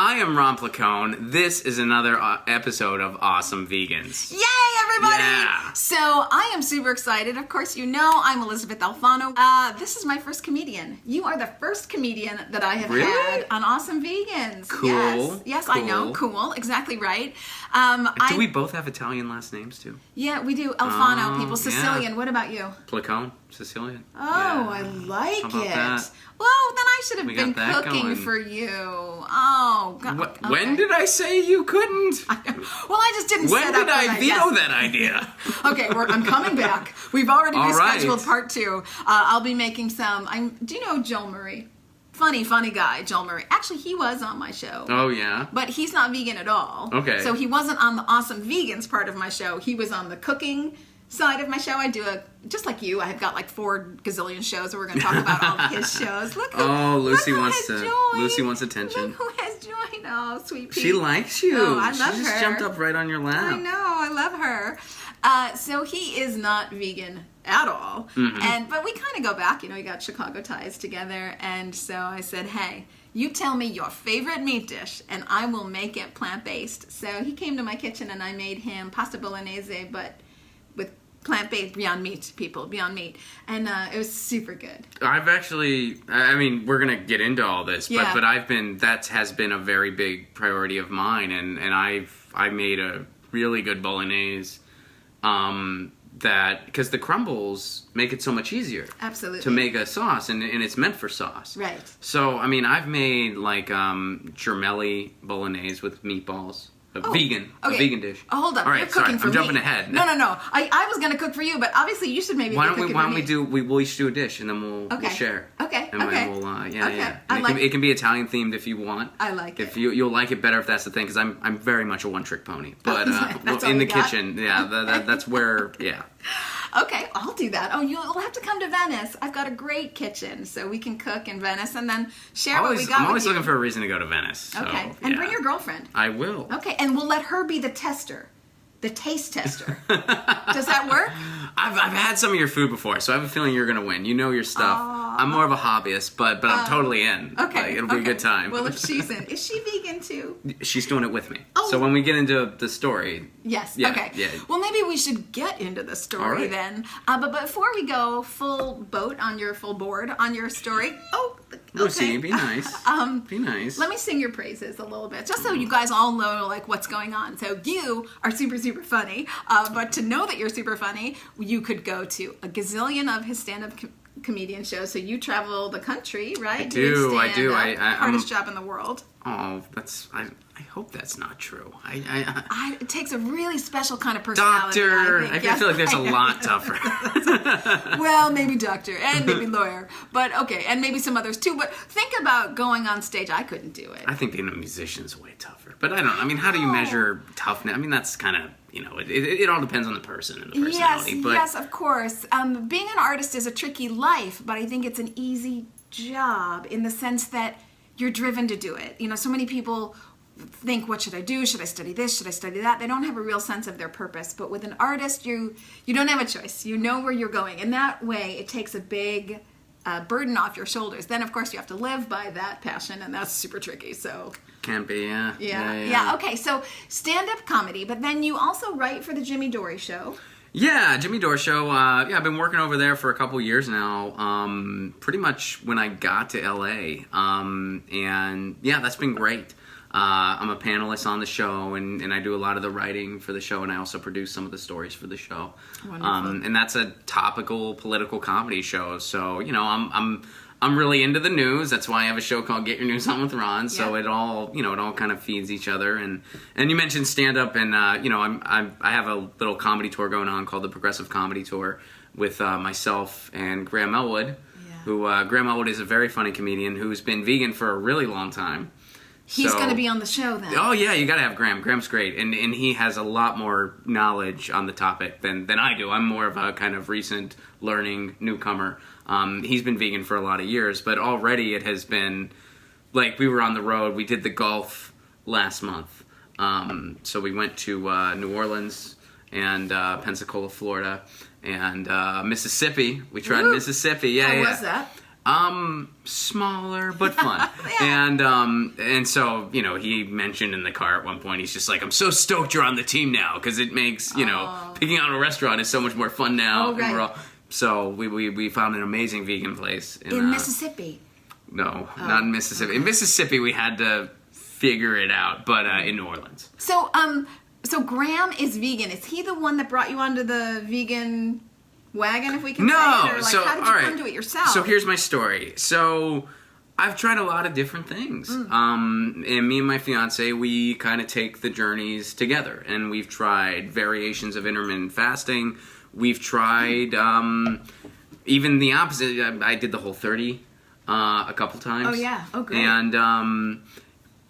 I am Ron Placone. This is another episode of Awesome Vegans. Yay, everybody! Yeah. So I am super excited. Of course, you know I'm Elysabeth Alfano. This is my first comedian. You are the first comedian that I have had on Awesome Vegans. Cool. Yes, cool. I know. Cool. Exactly right. Do we both have Italian last names too? Yeah, we do. Alfano, people. Sicilian. Yeah. What about you? Placone, Sicilian. Oh, Yeah. I like How about it. that? Well, then I should have We been got that cooking going. for you. Oh, God. Okay. When did I say you couldn't? Well, I just didn't When set did up I for veto Yes. that idea? Okay, I'm coming back. We've already All right. rescheduled part 2. I'll be making some. Do you know Joel Murray? Funny guy, Joel Murray. Actually, he was on my show. Oh, yeah? But he's not vegan at all. Okay. So he wasn't on the Awesome Vegans part of my show. He was on the cooking side of my show. I do just like you. I've got like 4 gazillion shows where we're going to talk about all of his shows. Look who, Lucy look who wants has to. joined. Lucy wants attention. Look who has joined. Oh, sweet Pea. She likes you. Oh, I love she just her. jumped up right on your lap. I know, I love her. So he is not vegan at all. Mm-hmm. But we kind of go back, we got Chicago ties together. And so I said, hey, you tell me your favorite meat dish and I will make it plant-based. So he came to my kitchen and I made him pasta bolognese, but with plant-based, Beyond Meat. And it was super good. I've actually, I mean, we're going to get into all this, Yeah. but that has been a very big priority of mine, and I made a really good bolognese, because the crumbles make it so much easier. Absolutely. To make a sauce, and it's meant for sauce. Right. So, I mean, I've made, like, germelli bolognese with meatballs. A vegan dish. Oh, hold up. All right, You're cooking sorry, for I'm me. jumping ahead. No. I was going to cook for you, but obviously you should maybe Why be don't cooking for me. we each do a dish and then we'll share. Okay. And Okay. we'll Okay. And it can be Italian themed if you want. I like it. If you'll like it better if that's the thing, because I'm very much a one trick pony. But That's all in the you got? kitchen, that's where Okay, I'll do that. Oh, you'll have to come to Venice. I've got a great kitchen, so we can cook in Venice and then share what we got I'm always with you. looking for a reason to go to Venice. So, Okay, and bring your girlfriend. I will. Okay, and we'll let her be the tester, the taste tester. Does that work? I've had some of your food before, so I have a feeling you're gonna win. You know your stuff. I'm more of a hobbyist, but I'm totally in. Okay, Like, it'll be a good time. Well, if she's in, is she vegan too? She's doing it with me. Oh. So when we get into the story, Yes. Yeah, okay. yeah. Well, maybe we should get into the story All right. then. But before we go full board on your story. Oh, Lucy, okay. be nice. Be nice. Let me sing your praises a little bit, just so you guys all know like what's going on. So you are super, super funny. But to know that you're super funny, you could go to a gazillion of his stand-up comedian shows. So you travel the country, right? I do. stand-up. I'm- Hardest job in the world. Oh, I hope that's not true. It takes a really special kind of personality. Doctor. I think. I Yes, feel like there's a I know. lot tougher. Well, maybe doctor and maybe lawyer, but okay, and maybe some others too. But think about going on stage. I couldn't do it. I think being a musician's way tougher. But I don't know. I mean, how do you measure toughness? I mean, that's kind of, it all depends on the person and the personality. Yes, of course. Being an artist is a tricky life, but I think it's an easy job in the sense that you're driven to do it. So many people think, what should I do? Should I study this? Should I study that? They don't have a real sense of their purpose. But with an artist, you don't have a choice. You know where you're going. And that way, it takes a big burden off your shoulders. Then, of course, you have to live by that passion, and that's super tricky. So Can be, yeah. Yeah. Okay, so stand-up comedy, but then you also write for the Jimmy Dore Show. Yeah, Jimmy Dore Show. I've been working over there for a couple years now. Pretty much when I got to LA. And yeah, that's been great. I'm a panelist on the show, and I do a lot of the writing for the show, and I also produce some of the stories for the show. Wonderful. And that's a topical political comedy show. So I'm really into the news. That's why I have a show called Get Your News On with Ron. So it all kind of feeds each other. And you mentioned stand up, and I have a little comedy tour going on called the Progressive Comedy Tour with myself and Graham Elwood. Yeah. Who Graham Elwood is a very funny comedian who's been vegan for a really long time. He's going to be on the show then. Oh yeah, you got to have Graham. Graham's great, and he has a lot more knowledge on the topic than I do. I'm more of a kind of recent learning newcomer. He's been vegan for a lot of years, but already it has been like we were on the road. We did the Gulf last month, so we went to New Orleans and Pensacola, Florida, and Mississippi. We tried Mississippi. How was that? Smaller but fun. And so, you know, he mentioned in the car at one point, he's just like, I'm so stoked you're on the team now, because it makes, you know, picking out a restaurant is so much more fun now. Oh, right. So we found an amazing vegan place in Mississippi. No, not in Mississippi. Okay. In Mississippi, we had to figure it out, but in New Orleans. So Graham is vegan. Is he the one that brought you onto the vegan wagon, if we can say it? Or, like, so how did you come to it yourself? So here's my story. So I've tried a lot of different things. And me and my fiance, we kind of take the journeys together. And we've tried variations of intermittent fasting. We've tried even the opposite. I did the Whole30 a couple times. Oh, yeah. Oh, great.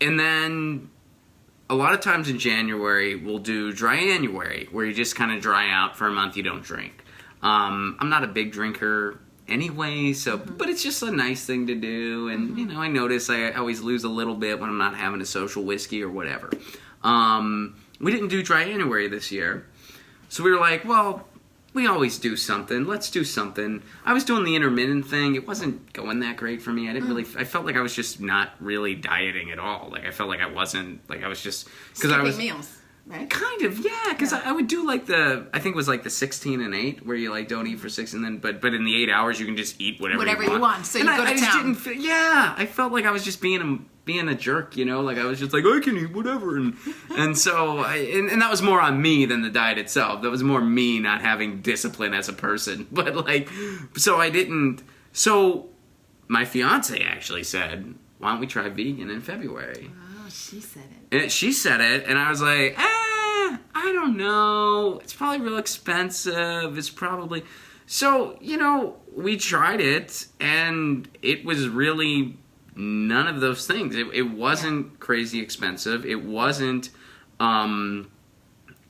And then a lot of times in January, we'll do Dry-January, where you just kind of dry out for a month, you don't drink. I'm not a big drinker anyway, so but it's just a nice thing to do, and you know, I notice I always lose a little bit when I'm not having a social whiskey or whatever. We didn't do Dry-January this year, so we were like, well, we always do something. Let's do something. I was doing the intermittent thing. It wasn't going that great for me. I didn't really. I felt like I was just not really dieting at all. Like I felt like I wasn't. Like I was just because I was meals. Right? Kind of, yeah, because I would do like I think it was like the 16 and 8, where you like don't eat for 6, and then, but in the 8 hours you can just eat whatever you want. So and you go to town. I felt like I was just being a jerk, you know, like I was just like, I can eat whatever, and so, and that was more on me than the diet itself. That was more me not having discipline as a person, but like, so I didn't, so my fiance actually said, why don't we try vegan in February? She said it. And she said it, and I was like, I don't know. It's probably real expensive. It's probably... So, you know, we tried it, and it was really none of those things. It wasn't crazy expensive. It wasn't... I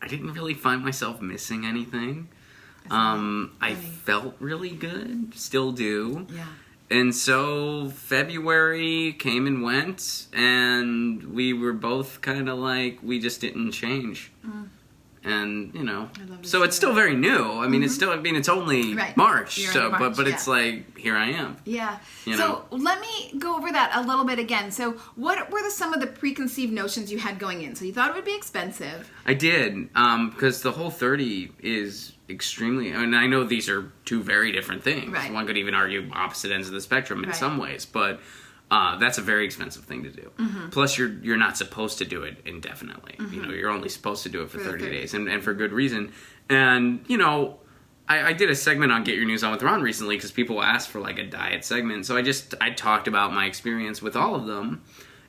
didn't really find myself missing anything. I felt really good. Still do. Yeah. And so February came and went, and we were both kind of like, we just didn't change. And, you know, so it's still very new. I mean, it's still, it's only March, so, March, but it's like, here I am. Yeah. So let me go over that a little bit again. So what were some of the preconceived notions you had going in? So you thought it would be expensive. I did, because the Whole30 is extremely, and I know these are two very different things. Right. One could even argue opposite ends of the spectrum in some ways, but that's a very expensive thing to do. Plus, you're not supposed to do it indefinitely. You know, you're only supposed to do it for 30 days, and for good reason. And, you know, I did a segment on Get Your News On with Ron recently because people asked for, like, a diet segment. So I talked about my experience with all of them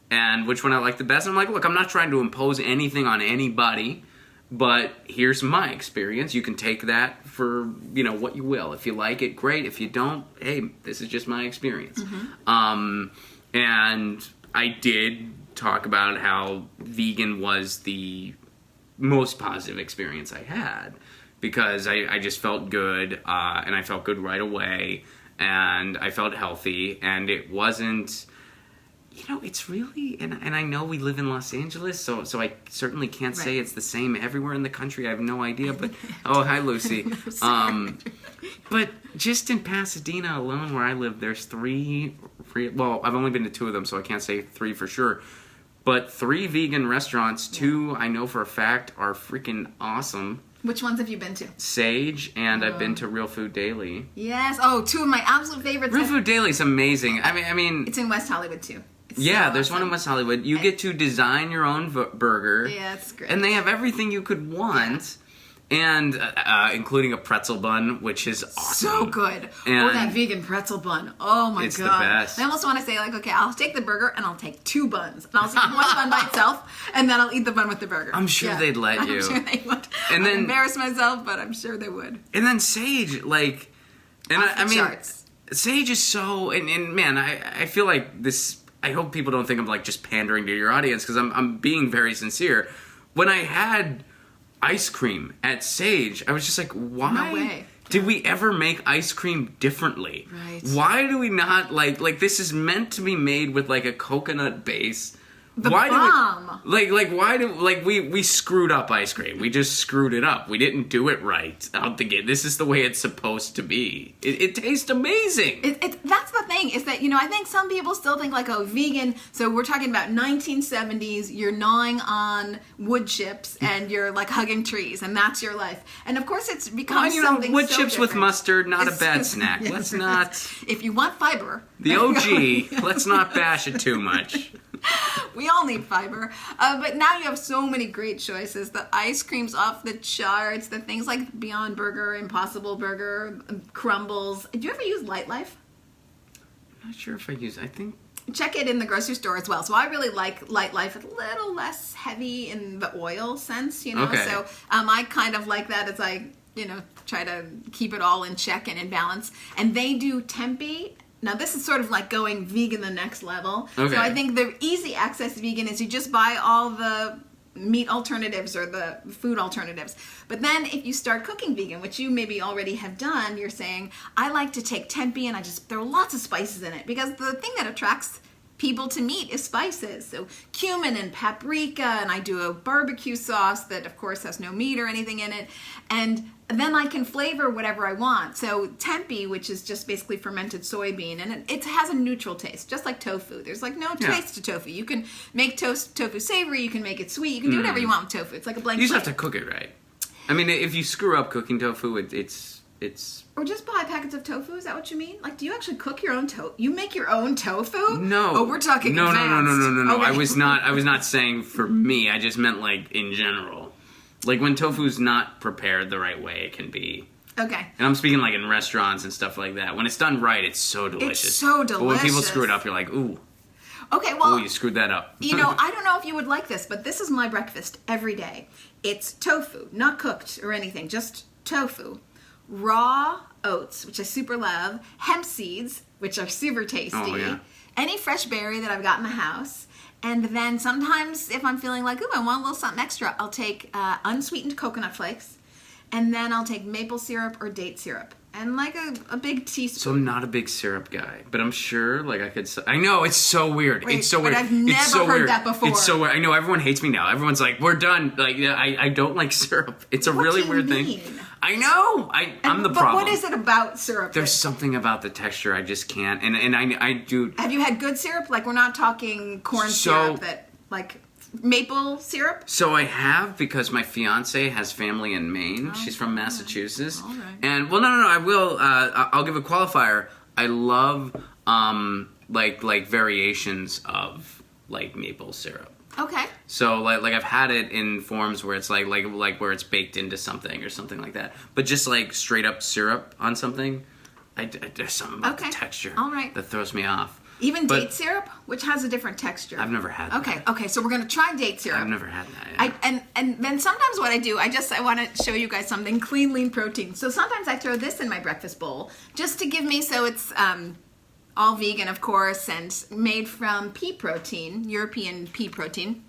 and which one I liked the best. And I'm like, look, I'm not trying to impose anything on anybody, but here's my experience. You can take that for, you know, what you will. If you like it, great. If you don't, hey, this is just my experience. And I did talk about how vegan was the most positive experience I had because I just felt good, and I felt good right away, and I felt healthy, and it wasn't... You know, it's really, and I know we live in Los Angeles, so I certainly can't say it's the same everywhere in the country. I have no idea, but, oh, hi, Lucy. But just in Pasadena alone, where I live, there's well, I've only been to 2 of them, so I can't say 3 for sure, but 3 vegan restaurants, 2 I know for a fact are freaking awesome. Which ones have you been to? Sage, and I've been to Real Food Daily. Yes. Oh, 2 of my absolute favorites. Real Food Daily is amazing. I mean... It's in West Hollywood, too. Yeah, there's one in West Hollywood. You get to design your own burger. Yeah, it's great. And they have everything you could want, and including a pretzel bun, which is awesome. So good. And that vegan pretzel bun. Oh, my God. It's the best. I almost want to say, like, okay, I'll take the burger, and I'll take 2 buns. And I'll take one bun by itself, and then I'll eat the bun with the burger. I'm sure they'd let you. I'm sure they would. And then, I'll embarrass myself, but I'm sure they would. And then Sage, like... And I mean, charts. Sage is so... And man, I feel like this... I hope people don't think I'm like just pandering to your audience because I'm being very sincere. When I had ice cream at Sage, I was just like, why did we ever make ice cream differently? Right. Why do we not like this is meant to be made with like a coconut base why bomb. do we screwed up ice cream? We just screwed it up. We didn't do it right out the gate. This is the way it's supposed to be. It tastes amazing. That's the thing, is that, I think some people still think like, oh, vegan, so we're talking about 1970s, you're gnawing on wood chips and you're like hugging trees, and that's your life. And of course it's become something wood so chips different. with mustard, not a bad snack. Yes. Let's not... If you want fiber. The OG, let's not bash it too much. We all need fiber. But now you have so many great choices. The ice cream's off the charts. The things like Beyond Burger, Impossible Burger, Crumbles. Do you ever use Light Life? I'm not sure if I think... Check it in the grocery store as well. So I really like Light Life. It's a little less heavy in the oil sense, Okay. So I kind of like that as I, try to keep it all in check and in balance. And they do tempeh. Now, this is sort of like going vegan the next level. Okay. So I think the easy access vegan is you just buy all the meat alternatives or the food alternatives. But then if you start cooking vegan, which you maybe already have done, you're saying, I like to take tempeh and I just throw lots of spices in it. Because the thing that attracts people to meat is spices. So cumin and paprika, and I do a barbecue sauce that of course has no meat or anything in it. And then I can flavor whatever I want. So tempeh, which is just basically fermented soybean, and it has a neutral taste, just like tofu. There's like no taste to tofu. You can make tofu savory, you can make it sweet, you can do whatever you want with tofu. It's like a blank You just slate. have to cook it right. I mean, if you screw up cooking tofu, it's... Or just buy packets of tofu, is that what you mean? Like, do you actually cook your own tofu? You make your own tofu? No. Oh, we're talking No. Okay. I was not saying for me. I just meant like in general. Like when tofu's not prepared the right way, it can be. Okay. And I'm speaking like in restaurants and stuff like that. When it's done right, it's so delicious. It's so delicious. But when people screw it up, you're like, ooh. Okay, well, Ooh, you screwed that up. I don't know if you would like this, but this is my breakfast every day. It's tofu, not cooked or anything, just tofu. Raw oats, which I super love, hemp seeds, which are super tasty, Oh, yeah. any fresh berry that I've got in the house, and then sometimes if I'm feeling like, ooh, I want a little something extra, I'll take unsweetened coconut flakes, and then I'll take maple syrup or date syrup, and like a big teaspoon. So I'm not a big syrup guy, but I'm sure like I could... I know, it's so weird. Wait, it's so but weird. I've never it's so heard weird. that before. It's so weird. I know, everyone hates me now. Everyone's like, we're done. Like, I don't like syrup. It's a What really do you weird mean? thing. I know. I'm the but problem. what is it about syrup? There's something about the texture I just can't. And I do... Have you had good syrup? Like, we're not talking corn syrup that, like, maple syrup? So I have, because my fiance has family in Maine. She's from Massachusetts. All right. And, well, no, I will, I'll give a qualifier. I love, like variations of, like, maple syrup. Okay. So like I've had it in forms where it's like where it's baked into something or something like that. But just like straight up syrup on something, there's something about the texture that throws me off. Even date syrup, which has a different texture. I've never had that. Okay, so we're going to try date syrup. I've never had that. Yeah. And then sometimes what I do, I want to show you guys something, clean, lean protein. So sometimes I throw this in my breakfast bowl just to give me, so it's all vegan, of course, and made from pea protein, European pea protein.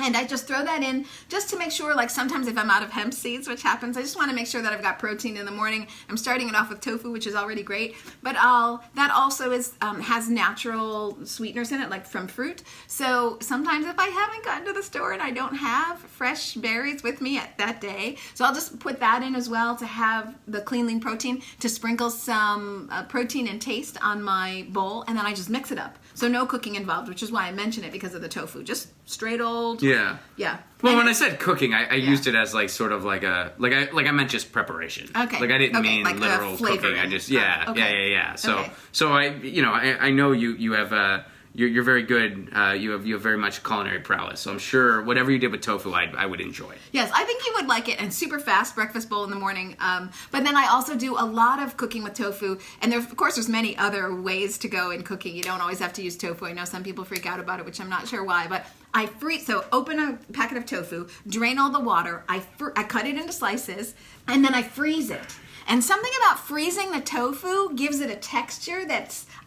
And I just throw that in just to make sure, like sometimes if I'm out of hemp seeds, which happens, I just want to make sure that I've got protein in the morning. I'm starting it off with tofu, which is already great, but that also is has natural sweeteners in it, like from fruit. So sometimes if I haven't gotten to the store and I don't have fresh berries with me at that day, so I'll just put that in as well to have the clean lean protein, to sprinkle some protein and taste on my bowl, and then I just mix it up. So no cooking involved, which is why I mention it, because of the tofu. Just straight old. Yeah. Yeah. Well, when I said cooking, I used it as like sort of like a I meant just preparation. Okay. Like I didn't mean like literal cooking. I just yeah. So Okay. so I know you have you're very good. You have very much culinary prowess. So I'm sure whatever you did with tofu, I would enjoy. Yes, I think you would like it, and super fast breakfast bowl in the morning. But then I also do a lot of cooking with tofu, and there's many other ways to go in cooking. You don't always have to use tofu. I know some people freak out about it, which I'm not sure why, but I freeze. So open a packet of tofu, drain all the water. I cut it into slices, and then I freeze it. And something about freezing the tofu gives it a texture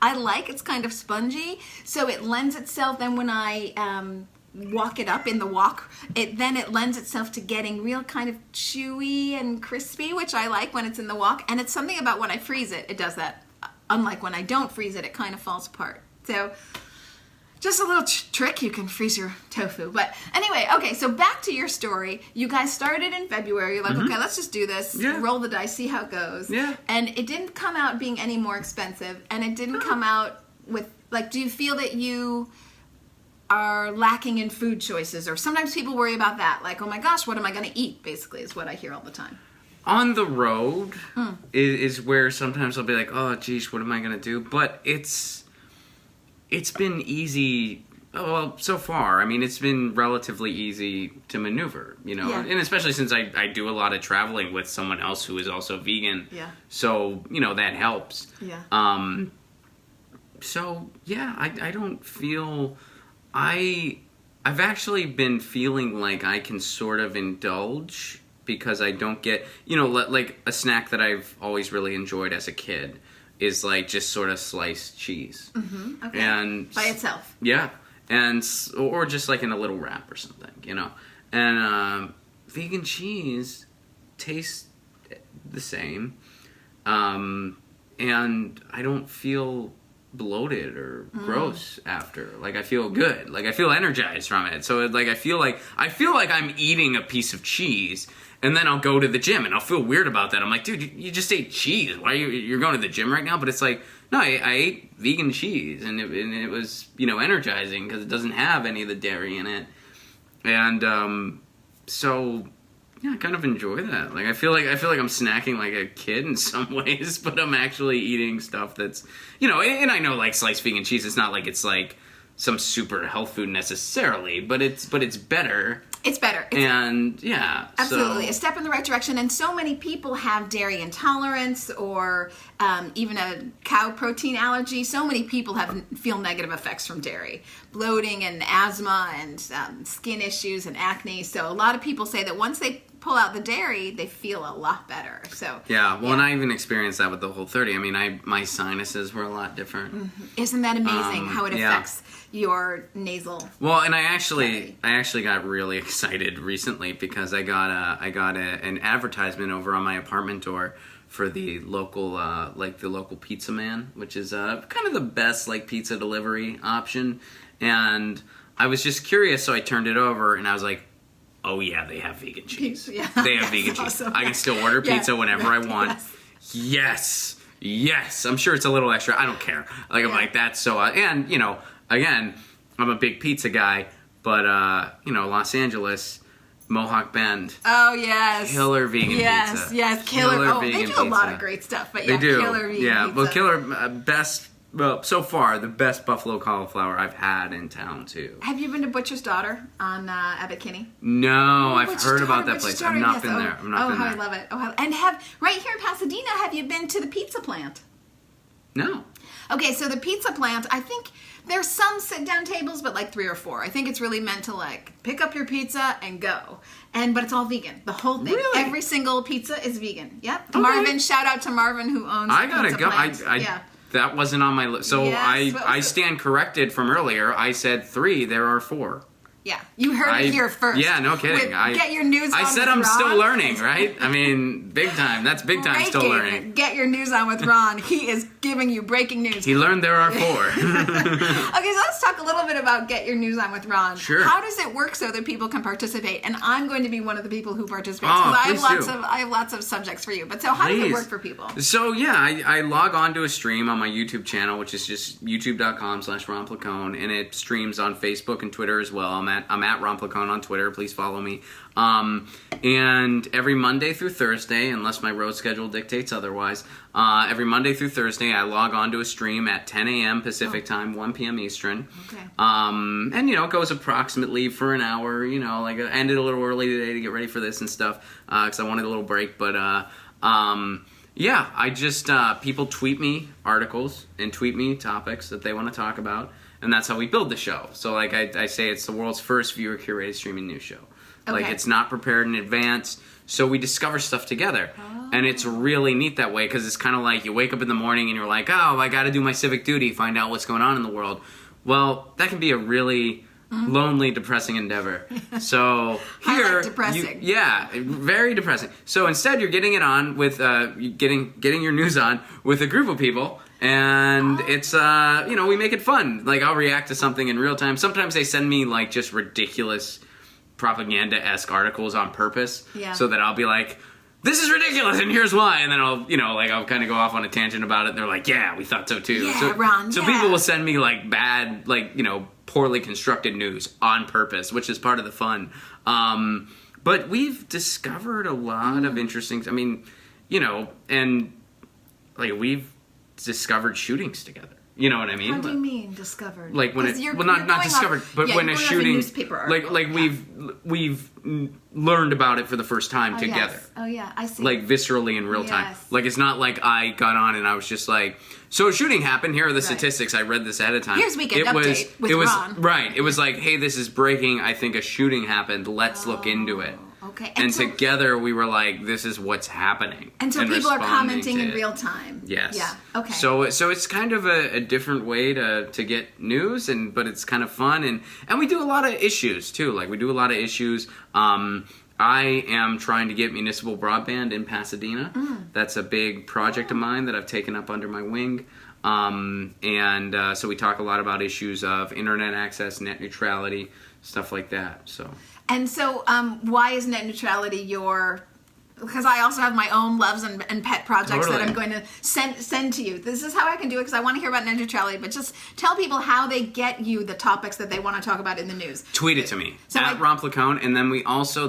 I like. It's kind of spongy, so it lends itself. Then when I wok it up in the wok, it lends itself to getting real kind of chewy and crispy, which I like when it's in the wok. And it's something about when I freeze it, it does that. Unlike when I don't freeze it, it kind of falls apart. So Just a little trick, you can freeze your tofu. But anyway, okay, so back to your story. You guys started in February. You're like, okay, let's just do this. Yeah. Roll the dice, see how it goes. Yeah. And it didn't come out being any more expensive. And it didn't come out with, like, do you feel that you are lacking in food choices? Or sometimes people worry about that. Like, oh my gosh, what am I going to eat, basically, is what I hear all the time. On the road is where sometimes I'll be like, oh, geez, what am I going to do? But it's been easy, well, so far. I mean, it's been relatively easy to maneuver, Yeah. and especially since I do a lot of traveling with someone else who is also vegan. Yeah. So, that helps. Yeah. So, yeah, I don't feel... I've actually been feeling like I can sort of indulge because I don't get... like a snack that I've always really enjoyed as a kid is like just sort of sliced cheese. Mm-hmm. Okay. And by itself. Yeah. Or just like in a little wrap or something, And vegan cheese tastes the same. And I don't feel bloated or gross after. Like, I feel good. Like, I feel energized from it. So like I feel like I'm eating a piece of cheese. And then I'll go to the gym, and I'll feel weird about that. I'm like, dude, you just ate cheese. Why you're going to the gym right now? But it's like, no, I ate vegan cheese, and it was energizing because it doesn't have any of the dairy in it. And so yeah, I kind of enjoy that. Like I feel like I'm snacking like a kid in some ways, but I'm actually eating stuff that's And I know like sliced vegan cheese. It's not like it's like some super health food necessarily, but it's better. It's better. And yeah, absolutely a step in the right direction. And so many people have dairy intolerance or even a cow protein allergy. So many people feel negative effects from dairy, bloating and asthma and skin issues and acne. So a lot of people say that once they pull out the dairy, they feel a lot better. So yeah, well, and I even experienced that with the Whole30. I mean, my sinuses were a lot different. Mm-hmm. Isn't that amazing how it affects your nasal? Well, and I actually got really excited recently because I got an advertisement over on my apartment door for the local the local pizza man, which is kind of the best like pizza delivery option. And I was just curious, so I turned it over and I was like, oh yeah, they have vegan cheese. Yeah. They have vegan cheese. Awesome. I can still order pizza whenever I want. Yes. I'm sure it's a little extra. I don't care. Like I'm like that's so. And again, I'm a big pizza guy, but Los Angeles, Mohawk Bend. Oh yes. Killer vegan pizza. Yes, killer. They do a lot of great stuff, but they do. Killer vegan pizza. Well, killer best. Well, so far, the best buffalo cauliflower I've had in town, too. Have you been to Butcher's Daughter on Abbott Kinney? No, I've heard about that place. I've not been there. I love it. And right here in Pasadena, have you been to the pizza plant? No. Okay, so the pizza plant, I think there's some sit-down tables, but like 3 or 4. I think it's really meant to like pick up your pizza and go. But it's all vegan. The whole thing. Really? Every single pizza is vegan. Yep. Okay. Marvin, shout out to Marvin who owns the pizza plant. I that wasn't on my list. So yes, I stand corrected from earlier. I said 3. There are 4. Yeah, you heard it here first. Yeah, no kidding. Get your news on. I said I'm still learning, right? I mean, big time. That's big time still learning. Get your news on with Ron. He is giving you breaking news. He learned there are 4. Okay, so let's talk a little bit about Get Your News On with Ron. Sure. How does it work so that people can participate? And I'm going to be one of the people who participates because I have lots of subjects for you. But so how does it work for people? So yeah, I log on to a stream on my YouTube channel, which is just youtube.com/Ron Placone, and it streams on Facebook and Twitter as well. I'm at Ron Placone on Twitter. Please follow me. And every Monday through Thursday, unless my road schedule dictates otherwise, every Monday through Thursday, I log on to a stream at 10 a.m. Pacific time, 1 p.m. Eastern. Okay. And, it goes approximately for an hour, like I ended a little early today to get ready for this and stuff, because I wanted a little break. But, yeah, I just, people tweet me articles and tweet me topics that they want to talk about. And that's how we build the show. So, like I say, it's the world's first viewer-curated streaming news show. Okay. Like, it's not prepared in advance. So we discover stuff together. Oh. And it's really neat that way because it's kind of like you wake up in the morning and you're like, oh, I got to do my civic duty, find out what's going on in the world. Well, that can be a really lonely, depressing endeavor. So here, I like depressing. very depressing. So instead, you're getting it on with getting your news on with a group of people, And it's, we make it fun. Like, I'll react to something in real time. Sometimes they send me, like, just ridiculous propaganda-esque articles on purpose. Yeah. So that I'll be like, this is ridiculous, and here's why. And then I'll kind of go off on a tangent about it, and they're like, yeah, we thought so too. Yeah, Ron, So people will send me, like, bad, like, poorly constructed news on purpose, which is part of the fun. But we've discovered a lot of interesting, and, like, we've discovered shootings together. You know what I mean? How do you mean discovered? Like when not discovered, but when a shooting, like we've learned about it for the first time together. Yes. Oh yeah, I see. Like viscerally in real time. Like it's not like I got on and I was just like, so a shooting happened. Here are the statistics. I read this ahead of time. Here's Weekend Update with Ron. Right. It was like, hey, this is breaking. I think a shooting happened. Let's look into it. Okay. And together we were like, this is what's happening. And so people are commenting in real time. Yes. Yeah. Okay. So it's kind of a different way to get news, but it's kind of fun. And we do a lot of issues, too. Like, we do a lot of issues. I am trying to get municipal broadband in Pasadena. That's a big project of mine that I've taken up under my wing. So we talk a lot about issues of internet access, net neutrality, stuff like that. And so, why is net neutrality because I also have my own loves and pet projects that I'm going to send to you. This is how I can do it because I want to hear about net neutrality, but just tell people how they get you the topics that they want to talk about in the news. Tweet it to me, at Ron Placone, and then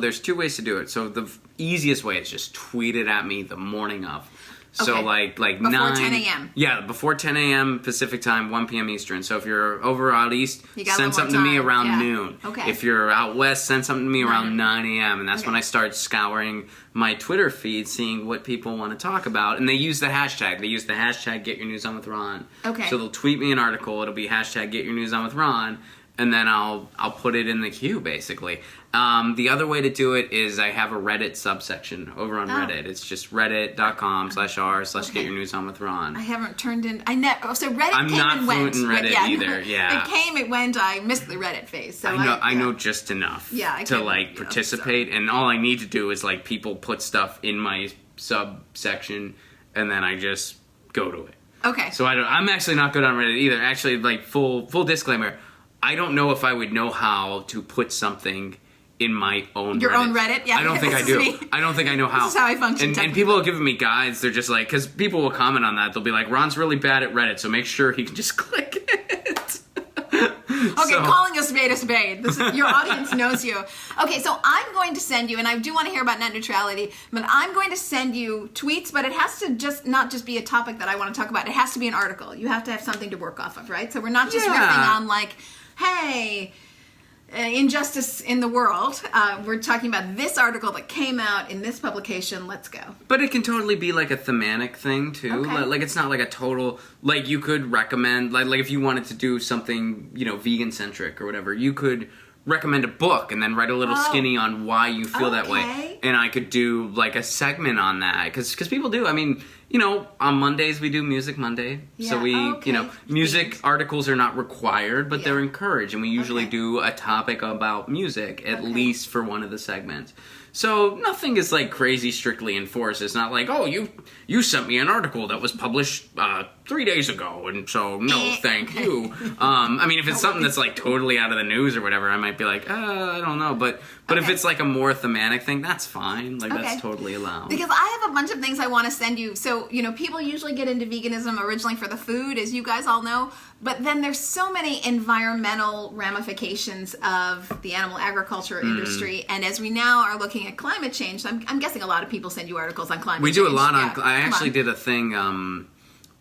there's two ways to do it. So the easiest way is just tweet it at me the morning of. So like before 9 10 a.m. Yeah, before 10 a.m. Pacific time, 1 p.m. Eastern. So if you're over out east, send something to me around noon. Okay. If you're out west, send something to me around 9 a.m. And that's when I start scouring my Twitter feed, seeing what people want to talk about. And they use the hashtag. They use the hashtag Get Your News On With Ron. Okay. So they'll tweet me an article. It'll be hashtag Get Your News On With Ron. And then I'll put it in the queue, basically. The other way to do it is I have a Reddit subsection over on Reddit. It's just reddit.com/r/get your news on with Ron. I haven't turned in. So Reddit I'm came not and fluent went. in Reddit either. Yeah, it came, it went. I missed the Reddit phase. So I know just enough. To participate, and all I need to do is like people put stuff in my subsection, and then I just go to it. Okay. So I'm actually not good on Reddit either. Actually, like full disclaimer. I don't know if I would know how to put something in my own Your Reddit. own Reddit? Yeah. I don't think I do. I don't think I know how. This is how I function. And people are giving me guides. They're just like, because people will comment on that. They'll be like, Ron's really bad at Reddit, so make sure he can just click it. Okay, calling a spade a spade. Your audience knows you. Okay, so I'm going to send you, and I do want to hear about net neutrality, but I'm going to send you tweets, but it has to not just be a topic that I want to talk about. It has to be an article. You have to have something to work off of, right? So we're not just riffing on like, hey, injustice in the world. We're talking about this article that came out in this publication. Let's go. But it can totally be like a thematic thing too. Okay. Like it's not like a total. Like you could recommend like if you wanted to do something vegan centric or whatever, you could recommend a book and then write a little skinny on why you feel that way. And I could do like a segment on that because people do. I mean. On Mondays we do Music Monday. Yeah. So we, music articles are not required, but they're encouraged. And we usually do a topic about music, at least for one of the segments. So nothing is like crazy strictly enforced. It's not like, oh, you sent me an article that was published 3 days ago, and so no, thank you. I mean, if it's something that's like totally out of the news or whatever, I might be like, I don't know. But if it's like a more thematic thing, that's fine. Like that's totally allowed. Because I have a bunch of things I want to send you. So, people usually get into veganism originally for the food, as you guys all know. But then there's so many environmental ramifications of the animal agriculture industry. And as we now are looking at climate change, I'm guessing a lot of people send you articles on climate change. We do a lot on... I actually did a thing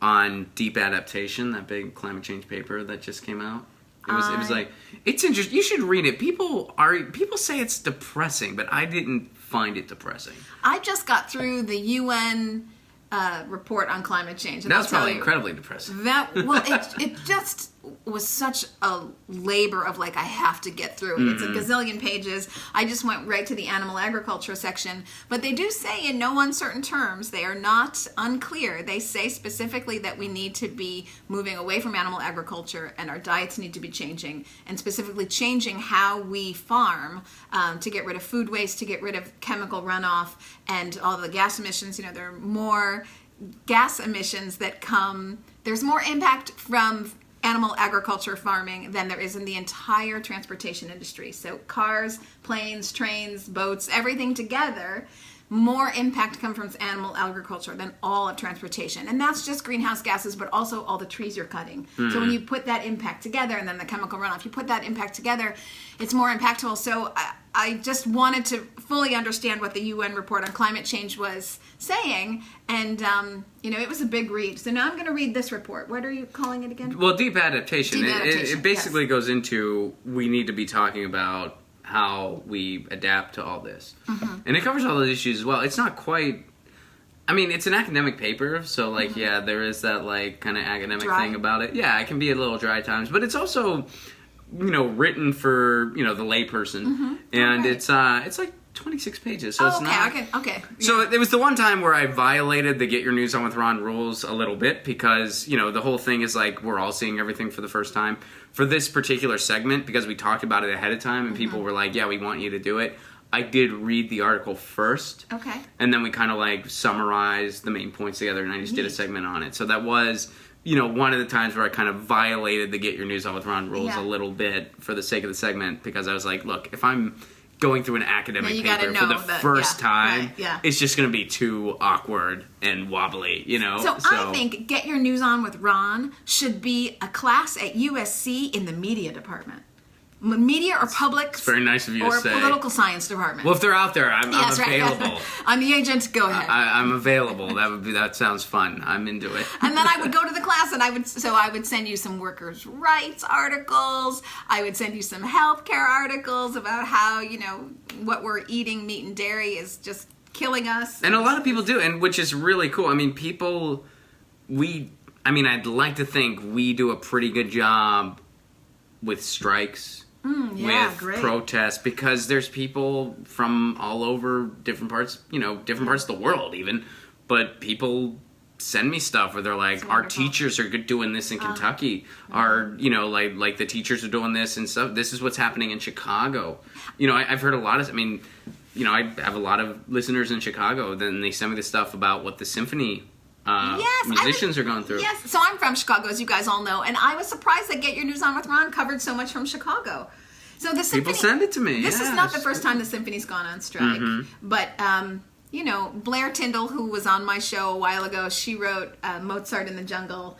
on deep adaptation, that big climate change paper that just came out. It was like... It's interesting. You should read it. People say it's depressing, but I didn't find it depressing. I just got through the UN... report on climate change. And that was probably incredibly depressing. It just was such a labor of like, I have to get through it. It's a gazillion pages. I just went right to the animal agriculture section. But they do say in no uncertain terms, they are not unclear. They say specifically that we need to be moving away from animal agriculture and our diets need to be changing, and specifically changing how we farm to get rid of food waste, to get rid of chemical runoff and all the gas emissions. There are more gas emissions that There's more impact from animal agriculture farming than there is in the entire transportation industry. So cars, planes, trains, boats, everything together, more impact comes from animal agriculture than all of transportation. And that's just greenhouse gases, but also all the trees you're cutting. So when you put that impact together, and then the chemical runoff, you put that impact together, it's more impactful. So I just wanted to fully understand what the UN report on climate change was saying. And, it was a big read. So now I'm going to read this report. What are you calling it again? Well, deep adaptation. Deep adaptation, it basically goes into, we need to be talking about how we adapt to all this. And it covers all those issues as well. It's not quite, it's an academic paper, so there is that kind of academic Dry. thing about it. Yeah, it can be a little dry at times, but it's also, written for, the layperson. And it's like 26 pages, so it's not... Okay. So it was the one time where I violated the Get Your News On with Ron rules a little bit because, the whole thing is we're all seeing everything for the first time. For this particular segment, because we talked about it ahead of time and people were like, yeah, we want you to do it, I did read the article first. Okay. And then we kind of summarized the main points together and I just did a segment on it. So that was... one of the times where I kind of violated the Get Your News On with Ron rules a little bit for the sake of the segment because I was like, look, if I'm going through an academic paper for the first time, it's just going to be too awkward and wobbly, So I think Get Your News On with Ron should be a class at USC in the media department. Media or public. It's very nice of you to say. Or political science department. Well, if they're out there, I'm available. Right. I'm the agent. Go ahead. I'm available. That sounds fun. I'm into it. And then I would go to the class, and I would send you some workers' rights articles. I would send you some healthcare articles about how what we're eating, meat and dairy, is just killing us. And a lot of people do, and which is really cool. I'd like to think we do a pretty good job with strikes. With protests, because there's people from all over different parts of the world even, but people send me stuff where they're like, our teachers are doing this in Kentucky, the teachers are doing this and stuff, this is what's happening in Chicago. I've heard a lot of, I have a lot of listeners in Chicago, then they send me the stuff about what the symphony musicians are going through. Yes, so I'm from Chicago, as you guys all know, and I was surprised that Get Your News On with Ron covered so much from Chicago. So the symphony, people send it to me. This is not the first time the symphony's gone on strike, but Blair Tyndall, who was on my show a while ago, she wrote Mozart in the Jungle,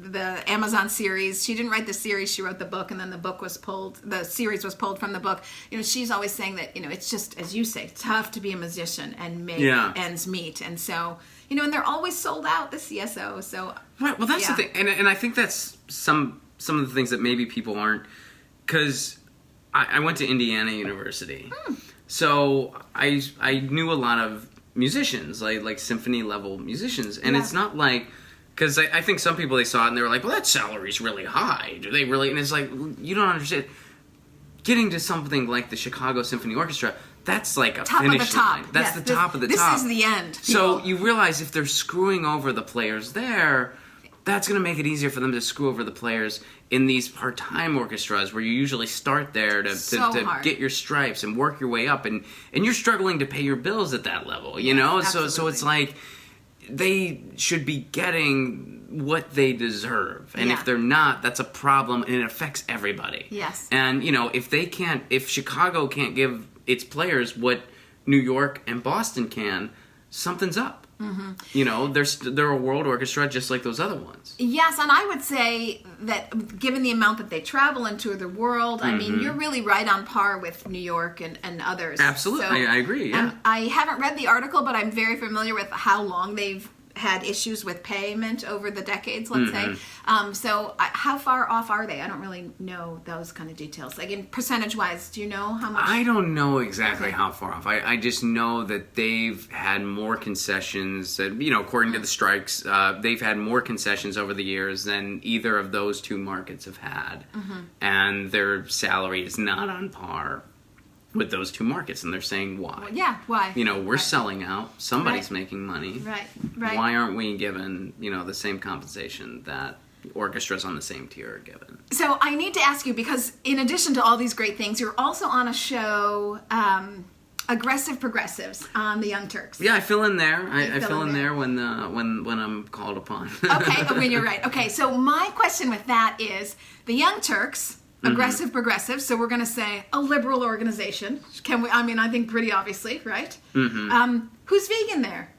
the Amazon series. She didn't write the series; she wrote the book, and then the series was pulled from the book. She's always saying that it's just, as you say, tough to be a musician and make ends meet, and so. And they're always sold out, the CSO. So right. Well, that's the thing, and I think that's some of the things that maybe people aren't, because I went to Indiana University, so I knew a lot of musicians, like symphony level musicians, and it's not like, because I think some people, they saw it and they were like, well, that salary's really high. Do they really? And it's like, you don't understand. Getting to something like the Chicago Symphony Orchestra, that's like a top finish line. Top. That's the top of the top. This is the end. So you realize if they're screwing over the players there, that's going to make it easier for them to screw over the players in these part-time orchestras where you usually start there to get your stripes and work your way up, and you're struggling to pay your bills at that level, So it's like they should be getting what they deserve, and if they're not, that's a problem, and it affects everybody. Yes. And if Chicago can't give its players what New York and Boston can, something's up. They're a world orchestra just like those other ones. Yes, and I would say that given the amount that they travel and tour the world, you're really right on par with New York and others. Absolutely, So, I agree, yeah. I haven't read the article, but I'm very familiar with how long they've had issues with payment over the decades, let's say. So how far off are they? I don't really know those kind of details. Like in percentage-wise, do you know how much? I don't know exactly how far off. I just know that they've had more concessions. According to the strikes, they've had more concessions over the years than either of those two markets have had. And their salary is not on par with those two markets, and they're saying why. Well, why? We're selling out. Somebody's making money. Right. Why aren't we given, the same compensation that orchestras on the same tier are given? So I need to ask you, because in addition to all these great things, you're also on a show aggressive progressives on the Young Turks. Yeah, I fill in there. I fill fill in in there. there when I'm called upon. Okay, you're right. Okay, so my question with that is the Young Turks, aggressive progressive. So we're going to say a liberal organization. Can we? I mean, I think pretty obviously, right? Who's vegan there?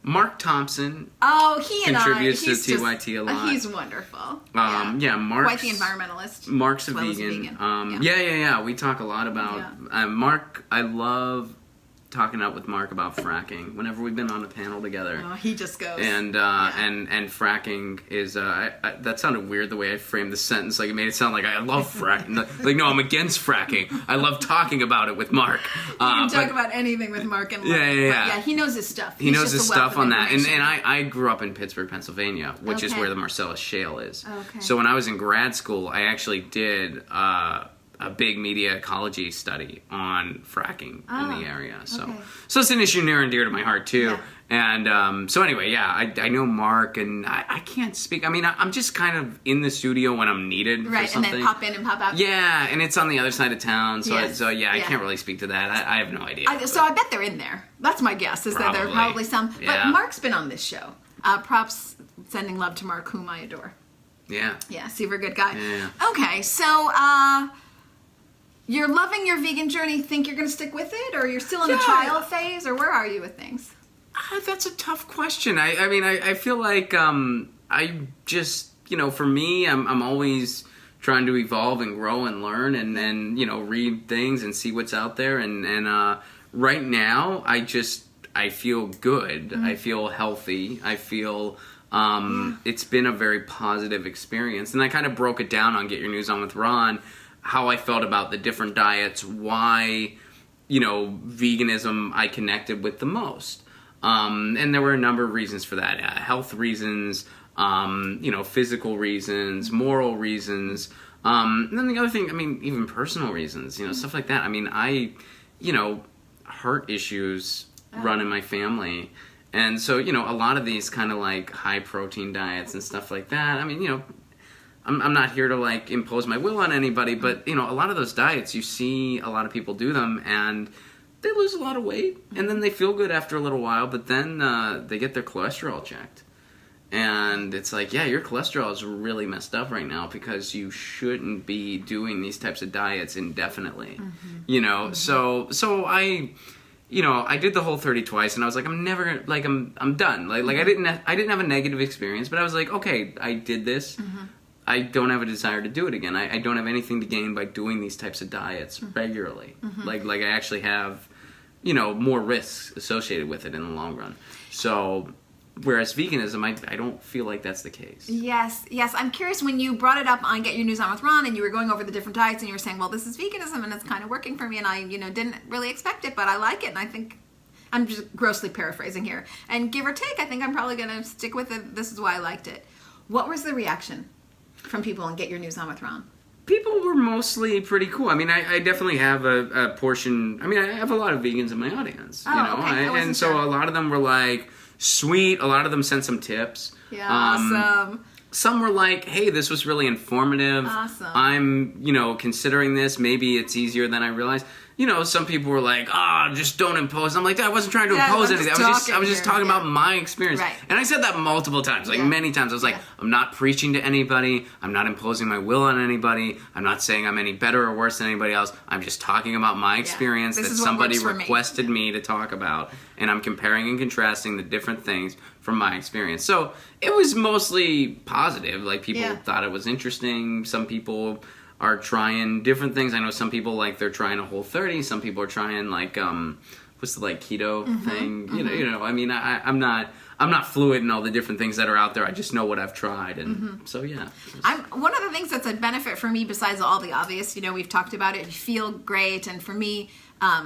Mark Thompson. Oh, he and contributes he's to TYT a lot. He's wonderful. Yeah, Mark's quite the environmentalist. Mark's a as well vegan. as a vegan. Yeah. We talk a lot about Mark. I love talking out with Mark about fracking. Whenever we've been on a panel together, he just goes. And fracking is that sounded weird the way I framed the sentence. Like it made it sound like I love fracking. Like no, I'm against fracking. I love talking about it with Mark. You can talk about anything with Mark and Mark. Yeah, he knows his stuff. He knows his stuff on that. And I grew up in Pittsburgh, Pennsylvania, which is where the Marcellus Shale is. Okay. So when I was in grad school, I actually did a big media ecology study on fracking in the area. So it's an issue near and dear to my heart too. Yeah. And so anyway, I know Mark, and I can't speak. I mean, I'm just kind of in the studio when I'm needed for something. And then pop in and pop out. Yeah, and it's on the other side of town, so Yes. I can't really speak to that. I have no idea. So I bet they're in there. That's my guess, is that there are probably some. Yeah. But Mark's been on this show. Props, sending love to Mark, whom I adore. Yeah. Yeah, super good guy. Yeah. Okay, so you're loving your vegan journey. Think you're going to stick with it, or you're still in the trial phase, or where are you with things? That's a tough question. I mean, I feel like I just, for me, I'm always trying to evolve and grow and learn and read things and see what's out there. And right now, I feel good. I feel healthy. I feel it's been a very positive experience. And I kind of broke it down on Get Your News On with Ron, how I felt about the different diets, why, veganism I connected with the most. And there were a number of reasons for that. Health reasons, physical reasons, moral reasons. And then the other thing, I mean, even personal reasons, stuff like that. I mean, heart issues run in my family. And so, a lot of these kind of like high protein diets and stuff like that. I mean, I'm not here to like impose my will on anybody, but a lot of those diets, you see a lot of people do them and they lose a lot of weight and then they feel good after a little while, but then they get their cholesterol checked. And it's like, yeah, your cholesterol is really messed up right now because you shouldn't be doing these types of diets indefinitely. So I did the Whole30 twice and I was like, I'm never, like, I'm done. Like I didn't have a negative experience, but I was like, okay, I did this. I don't have a desire to do it again. I don't have anything to gain by doing these types of diets regularly. Like I actually have, more risks associated with it in the long run. So, whereas veganism, I don't feel like that's the case. Yes. I'm curious, when you brought it up on Get Your News On with Ron and you were going over the different diets and you were saying, well, this is veganism and it's kind of working for me and I, didn't really expect it, but I like it and I think, I'm just grossly paraphrasing here. And give or take, I think I'm probably going to stick with it. This is why I liked it. What was the reaction from people on Get Your News On with Ron? People were mostly pretty cool. I mean, I definitely have a portion. I mean, I have a lot of vegans in my audience, Okay. And so a lot of them were like, sweet. A lot of them sent some tips. Yeah, awesome. Some were like, hey, this was really informative. Awesome. I'm, considering this. Maybe it's easier than I realized. Some people were like, just don't impose. I'm like, I wasn't trying to impose anything. I was just talking about my experience. Right. And I said that multiple times, many times. I was like, I'm not preaching to anybody. I'm not imposing my will on anybody. I'm not saying I'm any better or worse than anybody else. I'm just talking about my experience that somebody requested me to talk about. And I'm comparing and contrasting the different things from my experience. So it was mostly positive. Like, people thought it was interesting. Some people are trying different things. I know some people, like, they're trying a Whole30. Some people are trying, like, what's the, like, keto thing? I mean, I'm not fluid in all the different things that are out there. I just know what I've tried, and so yeah. One of the things that's a benefit for me, besides all the obvious, we've talked about it. You feel great, and for me,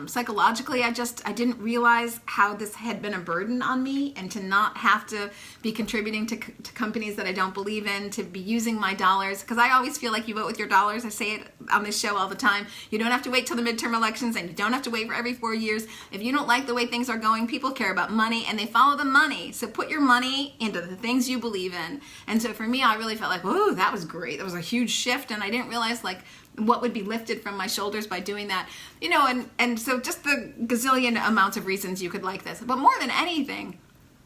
psychologically, I didn't realize how this had been a burden on me, and to not have to be contributing to companies that I don't believe in, to be using my dollars, because I always feel like you vote with your dollars. I say it on this show all the time. You don't have to wait till the midterm elections, and you don't have to wait for every 4 years. If you don't like the way things are going, people care about money, and they follow the money. So put your money into the things you believe in. And so for me, I really felt like, whoa, that was great. That was a huge shift, and I didn't realize, like, what would be lifted from my shoulders by doing that? And so just the gazillion amounts of reasons you could like this. But more than anything,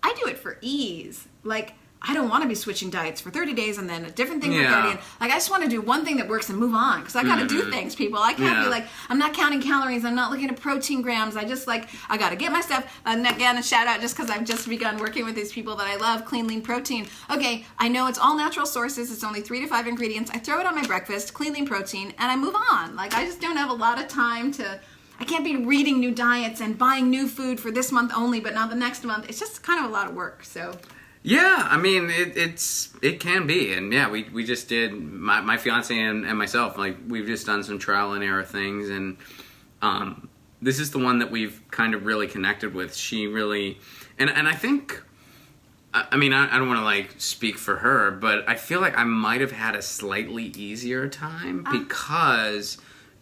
I do it for ease. Like, I don't want to be switching diets for 30 days and then a different thing for 30. And, like, I just want to do one thing that works and move on. Because I got to do things, people. I can't be like, I'm not counting calories. I'm not looking at protein grams. I just, like, I got to get my stuff. And again, a shout out just because I've just begun working with these people that I love, Clean Lean Protein. Okay, I know it's all natural sources. It's only 3 to 5 ingredients. I throw it on my breakfast, Clean Lean Protein, and I move on. Like, I just don't have a lot of time to... I can't be reading new diets and buying new food for this month only, but not the next month. It's just kind of a lot of work, so... Yeah, I mean, it can be. And yeah, we just did, my fiance and myself, like, we've just done some trial and error things. And this is the one that we've kind of really connected with. She really, and I think, I mean, I don't want to, like, speak for her, but I feel like I might have had a slightly easier time because,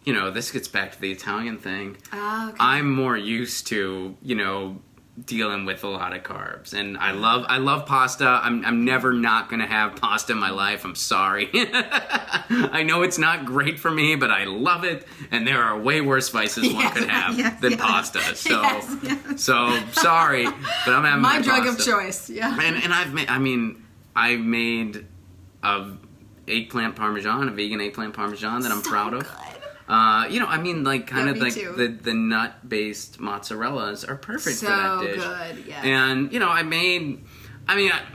this gets back to the Italian thing. Oh, okay. I'm more used to, dealing with a lot of carbs, and I love pasta. I'm never not gonna have pasta in my life. I'm sorry. I know it's not great for me, but I love it, and there are way worse vices one could have than pasta. So so sorry, but I'm having my drug pasta. of choice. Yeah, and I made a eggplant parmesan, a vegan eggplant parmesan that I'm proud of. Good. The nut-based mozzarellas are perfect for that dish. So good, yeah. And,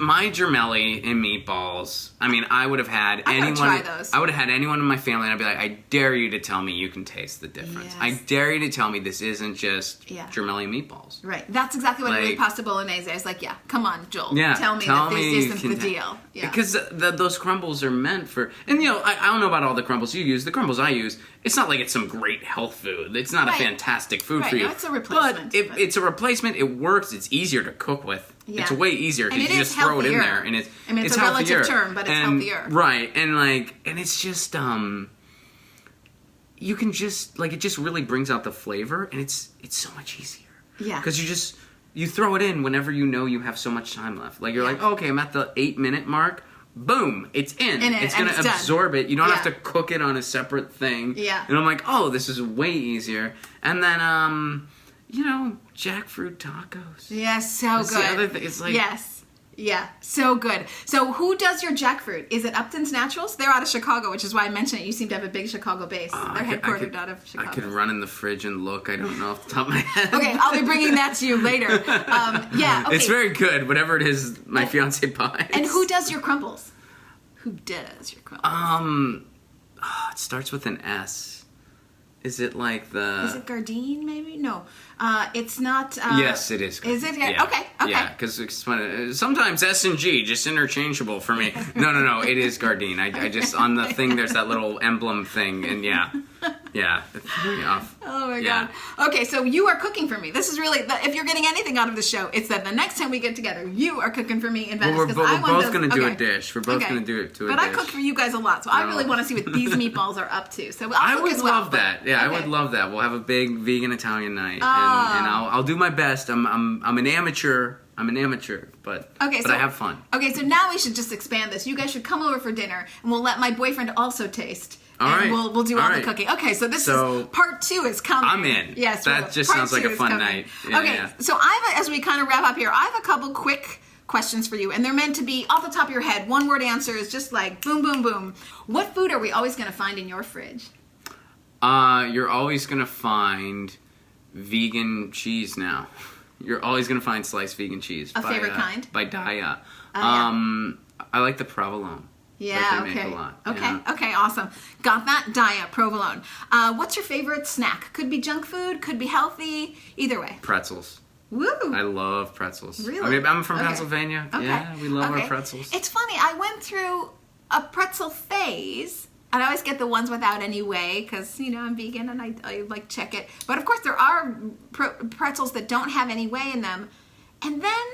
my gemelli and meatballs, I would have had anyone... try those. I would have had anyone in my family, and I'd be like, I dare you to tell me you can taste the difference. Yes. I dare you to tell me this isn't just gemelli and meatballs. Right. That's exactly what I did with pasta bolognese. I was like, come on, Joel. Tell me that this isn't the deal. Yeah. Because those crumbles are meant for... And, I don't know about all the crumbles you use. The crumbles I use, it's not like it's some great health food. It's not a fantastic food for you. No, it's a replacement. But it's a replacement. It works. It's easier to cook with. Yeah. It's way easier because you just healthier. Throw it in there, and it's it's a healthier. Relative term, but it's healthier. Right, and it's just you can just it just really brings out the flavor, and it's so much easier. Yeah, because you throw it in whenever you have so much time left. Like you're like, okay, I'm at the 8-minute mark. Boom, it's in. It's going to absorb it. You don't have to cook it on a separate thing. Yeah, and I'm like, oh, this is way easier. And then jackfruit tacos. Yeah, so That's good. The other thing. It's like, yes. Yeah, so good. So who does your jackfruit? Is it Upton's Naturals? They're out of Chicago, which is why I mentioned it. You seem to have a big Chicago base. They're headquartered out of Chicago. I could run in the fridge and look. I don't know off the top of my head. Okay, I'll be bringing that to you later. Okay. It's very good, whatever it is my fiance buys. And who does your crumbles? Who does your crumbles? It starts with an S. Is it like the... Is it Gardein, maybe? No. It's not... yes, it is. Is it? Yeah. Okay. Yeah, because sometimes S and G, just interchangeable for me. No, it is Gardein. I just, on the thing, there's that little emblem thing, and yeah, it threw me off. Oh my God. Okay, so you are cooking for me. This is really, if you're getting anything out of the show, it's that the next time we get together, you are cooking for me in Venice. Well, we're both going to do a dish. We're both going to do it to a dish. But I cook for you guys a lot, so I really want to see what these meatballs are up to. So I would love that. Yeah, I would love that. We'll have a big vegan Italian night, and I'll do my best. I'm an amateur. But I have fun. Okay, so now we should just expand this. You guys should come over for dinner, and we'll let my boyfriend also taste. All right. We'll do all the cooking. Okay, so this is part 2 is coming. I'm in. Yes, that just sounds like a fun night. Yeah, okay, so as we kind of wrap up here, I have a couple quick questions for you, and they're meant to be off the top of your head. 1-word answers, just like boom, boom, boom. What food are we always going to find in your fridge? You're always going to find vegan cheese now. You're always going to find sliced vegan cheese. Favorite kind? By Daya. I like the provolone. Yeah, okay. Make a lot. Okay, yeah. Okay, awesome. Got that? Daya, provolone. What's your favorite snack? Could be junk food, could be healthy, either way. Pretzels. Woo! I love pretzels. Really? I'm from Pennsylvania. Okay. Yeah, we love our pretzels. It's funny, I went through a pretzel phase, and I always get the ones without any whey, because, I'm vegan, and I like check it. But of course, there are pretzels that don't have any whey in them. And then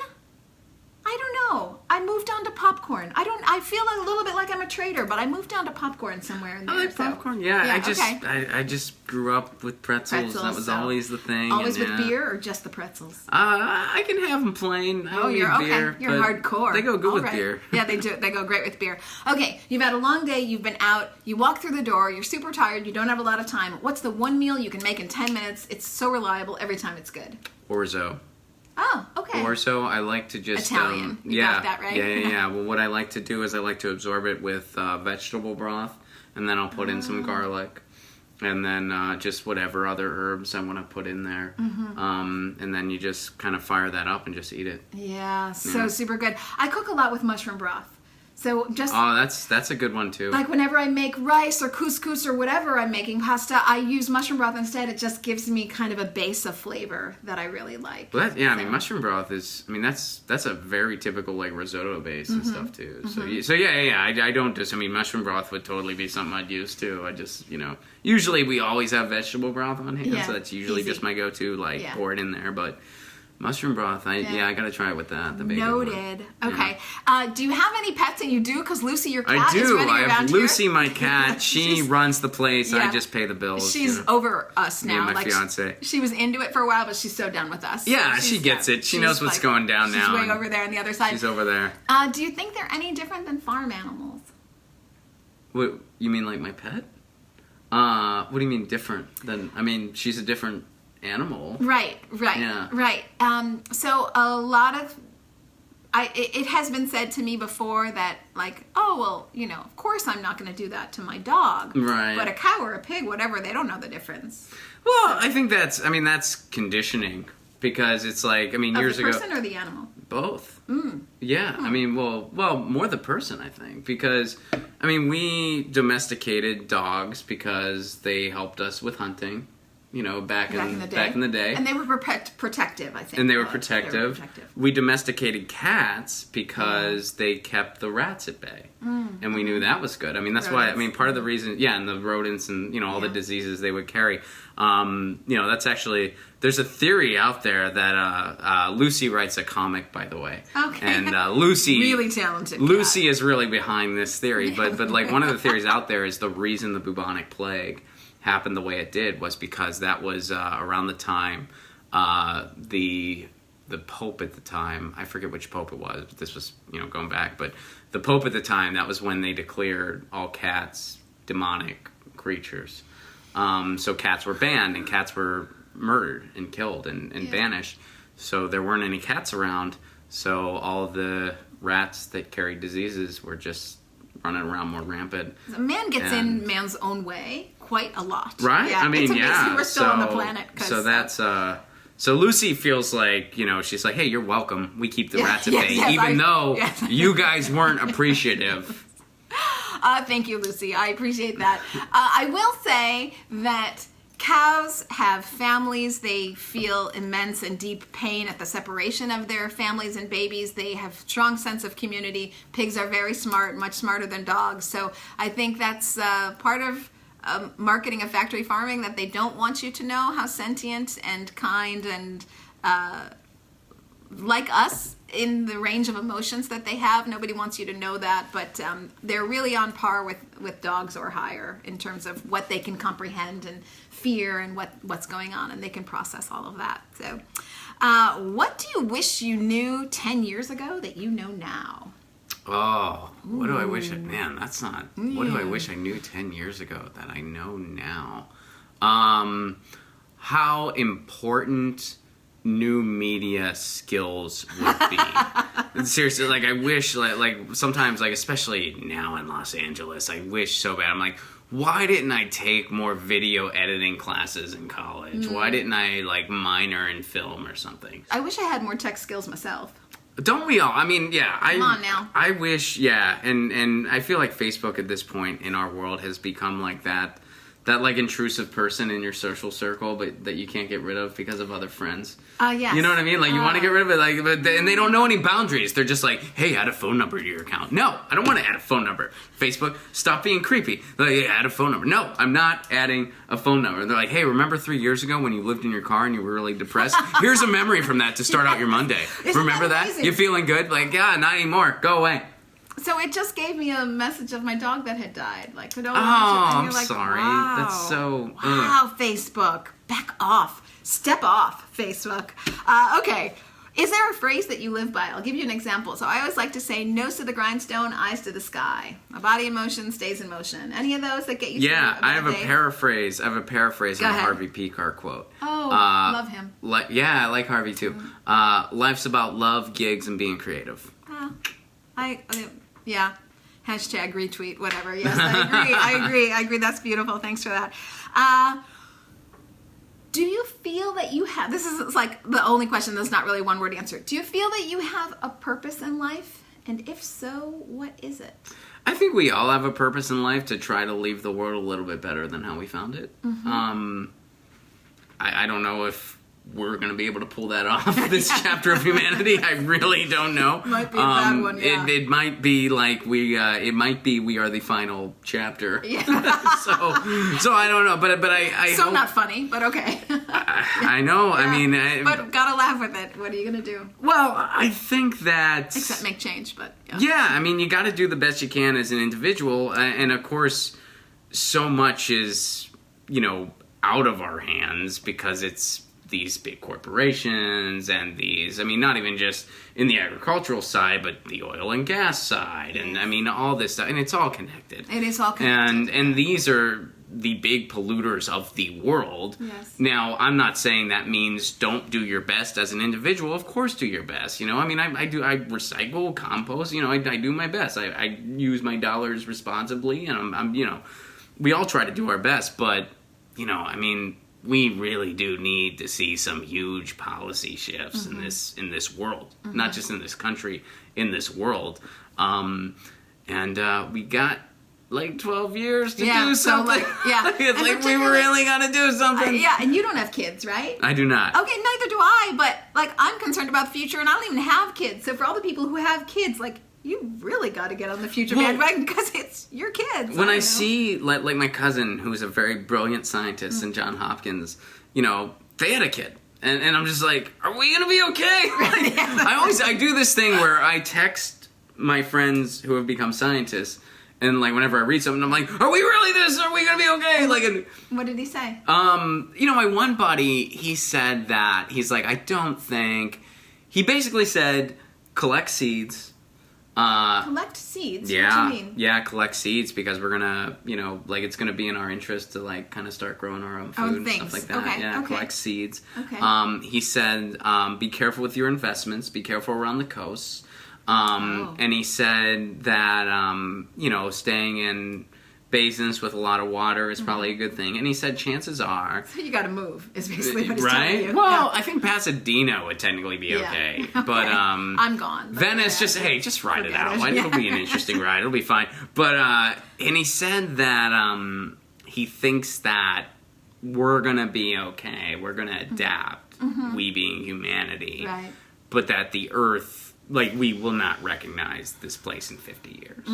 I don't know. I moved on to popcorn. I feel a little bit like I'm a traitor, but I moved on to popcorn somewhere in there. I like popcorn. Yeah, okay. I just grew up with pretzels. That was always the thing. Always with beer or just the pretzels? I can have them plain. I don't you're need beer, okay. You're hardcore. They go good All with right. beer. Yeah, they do. They go great with beer. Okay, you've had a long day. You've been out. You walk through the door. You're super tired. You don't have a lot of time. What's the one meal you can make in 10 minutes? It's so reliable. Every time it's good. Orzo. Oh, okay. Orzo, I like to just... Italian. You got that right? Yeah. Well, what I like to do is I like to absorb it with vegetable broth, and then I'll put in some garlic, and then just whatever other herbs I want to put in there. And then you just kind of fire that up and just eat it. Yeah, so super good. I cook a lot with mushroom broth. So just that's a good one too. Like whenever I make rice or couscous or whatever I'm making pasta, I use mushroom broth instead. It just gives me kind of a base of flavor that I really like. Well, I mean, mushroom broth is. I mean, that's a very typical like risotto base and stuff too. So yeah. I don't just. I mean, mushroom broth would totally be something I'd use too. I just usually we always have vegetable broth on hand, so that's usually easy. just my go-to. Like pour it in there, but. Mushroom broth, I gotta try it with that. The bacon Noted. one. Okay. Do you have any pets? And you do, because Lucy, your cat, I do. is running around I have here. Lucy, my cat. She runs the place. I just pay the bills. She's over us now. Me and my fiance. She was into it for a while, but she's so done with us. Yeah, she gets it. She knows what's going down now. She's way over there on the other side. She's over there. Do you think they're any different than farm animals? What, you mean like my pet? What do you mean different than? I mean, she's a different animal. Right. Yeah. Right. So a lot of it has been said to me before that, like, oh, well, of course I'm not going to do that to my dog. Right. But a cow or a pig, whatever, they don't know the difference. Well, I think that's conditioning, because it's like, years ago. The person or the animal? Both. Yeah. I mean, well, more the person, I think, because, we domesticated dogs because they helped us with hunting. Back in the day. And they were protective, I think. And they were protective. We domesticated cats because they kept the rats at bay. And we knew that was good. That's rodents. Why, part of the reason, and the rodents and, all the diseases they would carry. That's actually, there's a theory out there that Lucy writes a comic, by the way. Okay. And Lucy... really talented Lucy cat. is really behind this theory. But like, one of the theories out there is the reason the bubonic plague happened the way it did was because that was around the time the Pope at the time, I forget which Pope it was, but this was going back, but the Pope at the time, that was when they declared all cats demonic creatures. So cats were banned, and cats were murdered and killed and banished. So there weren't any cats around, so all of the rats that carried diseases were just running around more rampant. Man gets in man's own way quite a lot. Right? Yeah. It's amazing we're still on the planet. So that's... So Lucy feels like, she's like, hey, you're welcome. We keep the rats at bay, even though you guys weren't appreciative. Thank you, Lucy. I appreciate that. I will say that cows have families. They feel immense and deep pain at the separation of their families and babies. They have strong sense of community. Pigs are very smart, much smarter than dogs. So I think that's part of marketing of factory farming, that they don't want you to know how sentient and kind and like us in the range of emotions that they have. Nobody wants you to know that, but they're really on par with dogs or higher in terms of what they can comprehend and fear and what's going on, and they can process all of that. So what do you wish you knew 10 years ago that you know now? Oh, what do I wish? That's not... What do I wish I knew 10 years ago that I know now? How important new media skills would be. Seriously, like, I wish, like sometimes, like, especially now in Los Angeles, I wish so bad. I'm like, why didn't I take more video editing classes in college? Why didn't I, like, minor in film or something? I wish I had more tech skills myself. Don't we all? Yeah. Come on now. I wish, and I feel like Facebook at this point in our world has become like that That, like, intrusive person in your social circle, but that you can't get rid of because of other friends. Yes. You know what I mean? Like, you want to get rid of it, like, and they don't know any boundaries. They're just like, hey, add a phone number to your account. No, I don't want to add a phone number. Facebook, stop being creepy. Like, hey, add a phone number. No, I'm not adding a phone number. They're like, hey, remember 3 years ago when you lived in your car and you were really depressed? Here's a memory from that to start out your Monday. Remember that? You feeling good? Like, yeah, not anymore. Go away. So it just gave me a message of my dog that had died. Like, I'm sorry. Wow. That's so... Wow, Facebook. Back off. Step off, Facebook. Okay. Is there a phrase that you live by? I'll give you an example. So I always like to say, nose to the grindstone, eyes to the sky. A body in motion stays in motion. Any of those that get you through I have a paraphrase. I have a paraphrase of a Harvey Pekar quote. Oh, love him. I like Harvey too. Life's about love, gigs, and being creative. Yeah. Hashtag retweet, whatever. Yes, I agree. That's beautiful. Thanks for that. Do you feel that you have, this is like the only question that's not really one word answer. Do you feel that you have a purpose in life? And if so, what is it? I think we all have a purpose in life to try to leave the world a little bit better than how we found it. Mm-hmm. I don't know if we're going to be able to pull that off this chapter of humanity. I really don't know. Might be a bad one, yeah. It might be like we are the final chapter. Yeah. so I don't know, but I so hope, not funny, but okay. I know. Yeah. I mean, but gotta laugh with it. What are you gonna do? Well, I think that except make change, but yeah. I mean, you got to do the best you can as an individual, and of course, so much is out of our hands because it's these big corporations and these, I mean, not even just in the agricultural side, but the oil and gas side, and I mean, all this stuff, and it's all connected. It is all connected. And these are the big polluters of the world. Yes. Now, I'm not saying that means don't do your best as an individual. Of course, do your best. I mean, I recycle, compost. I do my best. I use my dollars responsibly, and I'm we all try to do our best, but I mean, we really do need to see some huge policy shifts in this world, not just in this country, in this world. And we got like 12 years to do something. So it's like we really got to do something. And you don't have kids, right? I do not. Okay, neither do I, but like I'm concerned about the future and I don't even have kids. So for all the people who have kids, like you really got to get on the future bandwagon because it's your kids. When I see, like my cousin, who's a very brilliant scientist in Johns Hopkins, they had a kid. And I'm just like, are we going to be okay? Like, I do this thing where I text my friends who have become scientists, and like whenever I read something, I'm like, are we really this? Are we going to be okay? Like, what did he say? My one buddy, he said that, he's like, I don't think, he basically said, collect seeds. Collect seeds? Yeah, what do you mean? Yeah, collect seeds because we're gonna, it's gonna be in our interest to like kind of start growing our own food and stuff like that. Okay, collect seeds. Okay. He said, be careful with your investments. Be careful around the coasts. And he said that, staying in basins with a lot of water is probably a good thing. And he said chances are... So you gotta move, is basically what he's telling you. Well, I think Pasadena would technically be okay. But I'm gone. Venice, just ride it out. It'll be an interesting ride. It'll be fine. But, and he said that he thinks that we're gonna be okay. We're gonna adapt, we being humanity. Right. But that the Earth... Like, we will not recognize this place in 50 years.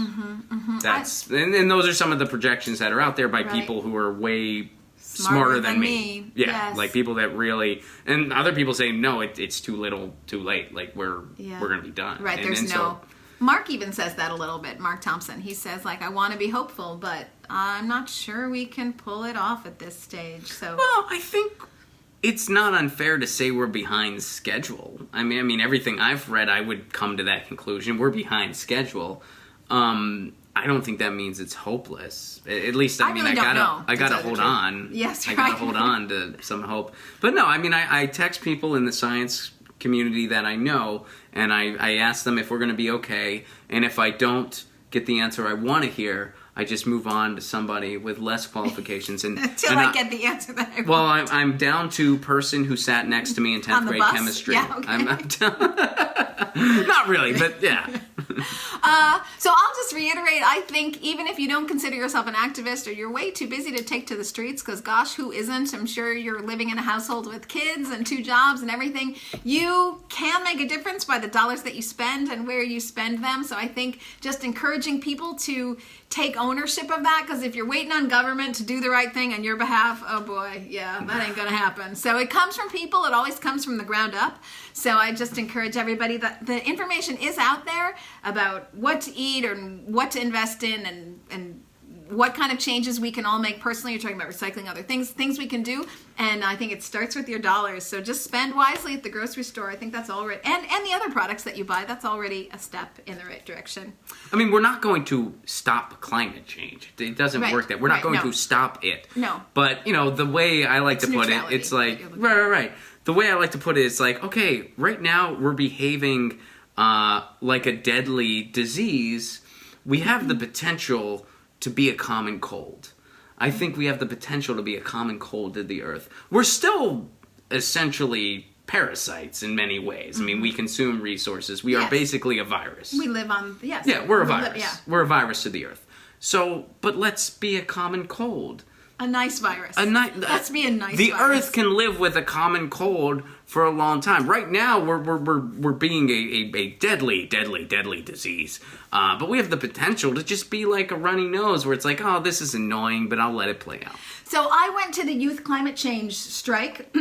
That's and those are some of the projections that are out there by people who are way smarter than me. Yeah, yes. Like people that really... And other people say, no, it's too little, too late. Like, we're going to be done. Right, there's no... So, Mark even says that a little bit, Mark Thompson. He says, like, I want to be hopeful, but I'm not sure we can pull it off at this stage. So, well, I think... It's not unfair to say we're behind schedule. I mean, everything I've read, I would come to that conclusion. We're behind schedule. I don't think that means it's hopeless. At least, I gotta hold on. Yes, right. I gotta hold on to some hope. But no, I mean, I text people in the science community that I know, and I ask them if we're going to be okay. And if I don't get the answer I want to hear, I just move on to somebody with less qualifications. Until I get the answer that I want. Well, I'm down to person who sat next to me in 10th grade bus? chemistry. Yeah, okay. I'm down. Not really, but yeah. So I'll just reiterate, I think even if you don't consider yourself an activist or you're way too busy to take to the streets, because gosh, who isn't? I'm sure you're living in a household with kids and 2 jobs and everything. You can make a difference by the dollars that you spend and where you spend them. So I think just encouraging people to take ownership of that, because if you're waiting on government to do the right thing on your behalf, oh boy, yeah, that ain't gonna happen. So it comes from people. It always comes from the ground up. So I just encourage everybody that the information is out there about what to eat and what to invest in and what kind of changes we can all make personally. You're talking about recycling, other things we can do. And I think it starts with your dollars. So just spend wisely at the grocery store. I think that's already, and the other products that you buy, that's already a step in the right direction. I mean, we're not going to stop climate change. It doesn't work that. We're not going to stop it. No. But, the way I like to put it, it's like, right. The way I like to put it is like, okay, right now we're behaving like a deadly disease. We have the potential to be a common cold. I think we have the potential to be a common cold to the earth. We're still essentially parasites in many ways. I mean, we consume resources. We are basically a virus. We live on, yes. Yeah, we're a virus. We're a virus to the earth. So, but let's be a common cold. A nice virus. Let's be a nice the virus. Earth can live with a common cold for a long time. Right now, we're being a deadly disease. But we have the potential to just be like a runny nose, where it's like, oh, this is annoying, but I'll let it play out. So I went to the Youth Climate Change Strike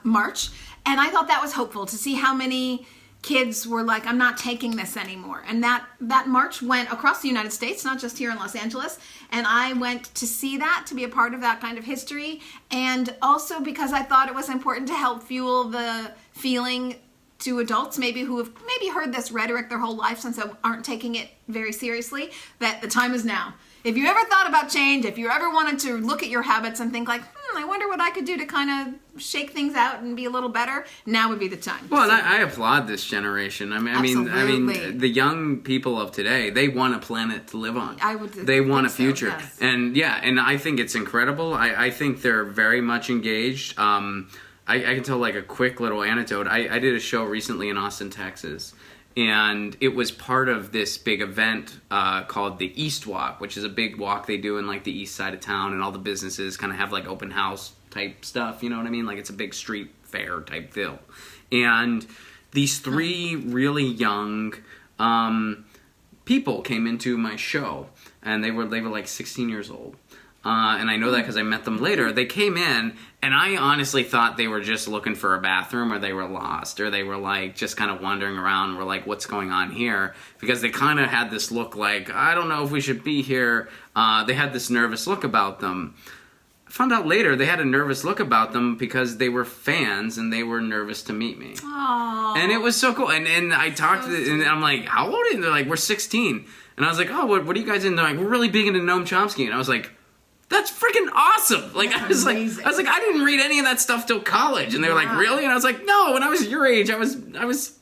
march, and I thought that was hopeful to see how many kids were like, I'm not taking this anymore. And that march went across the United States, not just here in Los Angeles. And I went to see that, to be a part of that kind of history. And also because I thought it was important to help fuel the feeling to adults maybe who have maybe heard this rhetoric their whole life since they aren't taking it very seriously, that the time is now. If you ever thought about change, if you ever wanted to look at your habits and think like, I wonder what I could do to kind of shake things out and be a little better, now would be the time. Well, so, I applaud this generation. I mean, the young people of today, they want a planet to live on. They want a future. Yes. And I think it's incredible. I think they're very much engaged. I can tell like a quick little anecdote. I did a show recently in Austin, Texas. And it was part of this big event called the East Walk, which is a big walk they do in like the east side of town, and all the businesses kind of have like open house type stuff, you know what I mean? Like it's a big street fair type deal. And these 3 really young people came into my show, and they were like 16 years old. And I know that because I met them later. They came in, and I honestly thought they were just looking for a bathroom, or they were lost, or they were like just kind of wandering around and were like, what's going on here? Because they kind of had this look like, I don't know if we should be here. They had this nervous look about them. I found out later they had a nervous look about them because they were fans and they were nervous to meet me. Aww. And it was so cool. And I talked to them, and I'm like, how old are you? And they're like, we're 16. And I was like, oh, what are you guys in? They're like, we're really big into Noam Chomsky. And I was like, that's freaking awesome. Like, I was like, I didn't read any of that stuff till college. And they were like, really? And I was like, no, when I was your age, I was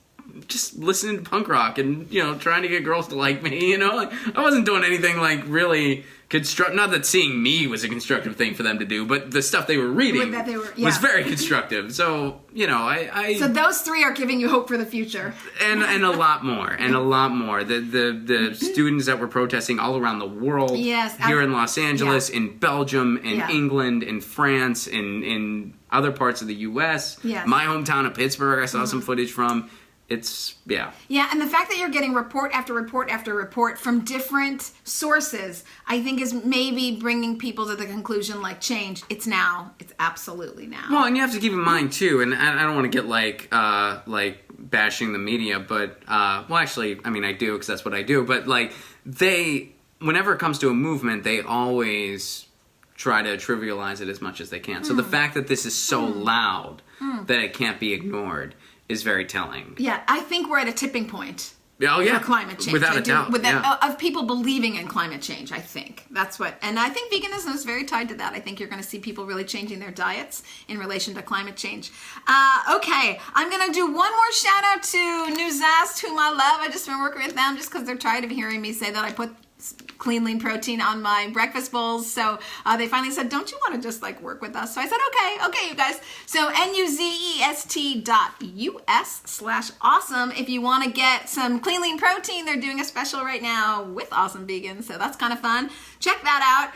just listening to punk rock and, trying to get girls to like me, Like, I wasn't doing anything like really constructive. Not that seeing me was a constructive thing for them to do, but the stuff they were reading was very constructive. So, So those 3 are giving you hope for the future. And a lot more. And a lot more. The students that were protesting all around the world. Yes. Here in Los Angeles, in Belgium, in England, in France, in other parts of the U.S. Yes. My hometown of Pittsburgh, I saw some footage from. It's, Yeah, and the fact that you're getting report after report after report from different sources, I think is maybe bringing people to the conclusion, like, change, it's now. It's absolutely now. Well, and you have to keep in mind, too, and I don't want to get, like bashing the media, but, well, actually, I mean, I do, because that's what I do, but, like, whenever it comes to a movement, they always try to trivialize it as much as they can. So the fact that this is so loud that it can't be ignored is very telling. Yeah, I think we're at a tipping point. Oh, yeah. For climate change. Without a doubt. Of people believing in climate change, I think. That's what, and I think veganism is very tied to that. I think you're going to see people really changing their diets in relation to climate change. Okay, I'm going to do one more shout out to New Zest, whom I love. I've just been working with them just because they're tired of hearing me say that I put clean lean protein on my breakfast bowls. So they finally said, don't you want to just like work with us? So I said, okay, you guys. So NUZEST.US/awesome. If you want to get some clean lean protein, they're doing a special right now with Awesome Vegans. So that's kind of fun. Check that out.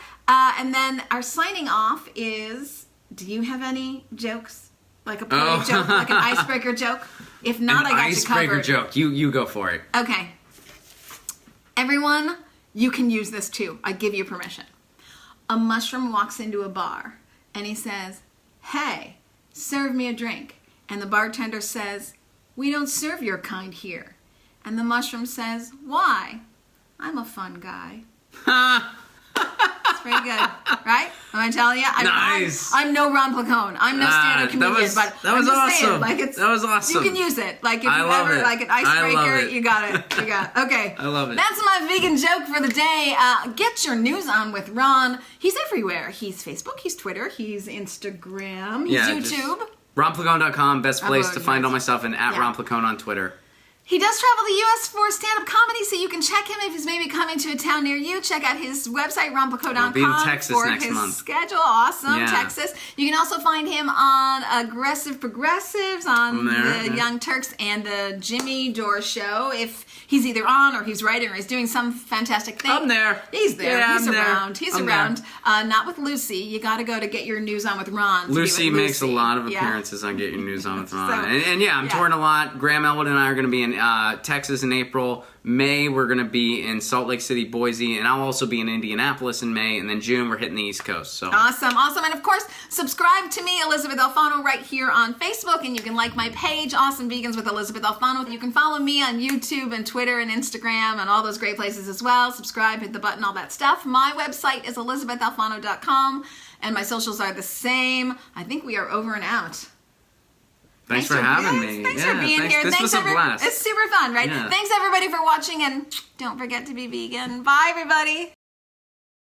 And then our signing off is, do you have any jokes? Like a play joke, like an icebreaker joke? If not, I got you covered. Icebreaker joke. You go for it. Okay. Everyone, you can use this too. I give you permission. A mushroom walks into a bar and he says, hey, serve me a drink. And the bartender says, we don't serve your kind here. And the mushroom says, why? I'm a fun guy. It's pretty good, right? I'm telling you, nice. I'm no Ron Placone. I'm no stand-up comedian, but that was awesome. That was awesome. You can use it. Like if you ever like an icebreaker, you got it. You got it. Okay. I love it. That's my vegan joke for the day. Get your news on with Ron. He's everywhere. He's Facebook. He's Twitter. He's Instagram. He's YouTube. RonPlacone.com, best place to find all my stuff, and at Ron Placone on Twitter. He does travel the U.S. for stand-up comedy, so you can check him if he's maybe coming to a town near you. Check out his website, ronplacone.com. I'll be in Texas for next his month. schedule. Awesome, Yeah. Texas. You can also find him on Aggressive Progressives, on the Young Turks, and the Jimmy Dore Show. If he's either on or he's writing or he's doing some fantastic thing. I'm there. He's there. Yeah, he's I'm around. there. He's I'm around. Not with Lucy. You got to go to Get Your News On with Ron. Lucy makes a lot of appearances on Get Your News On with Ron. So, and I'm touring a lot. Graham Elwood and I are going to be in Texas in April. May, we're going to be in Salt Lake City, Boise, and I'll also be in Indianapolis in May. And then June, we're hitting the East Coast. So awesome. And of course, subscribe to me, Elysabeth Alfano, right here on Facebook. And you can like my page, Awesome Vegans with Elysabeth Alfano. You can follow me on YouTube and Twitter and Instagram and all those great places as well. Subscribe, hit the button, all that stuff. My website is ElysabethAlfano.com. And my socials are the same. I think we are over and out. Thanks for having me. Thanks for being here. This was a blast. It's super fun, right? Yeah. Thanks everybody for watching, and don't forget to be vegan. Bye, everybody.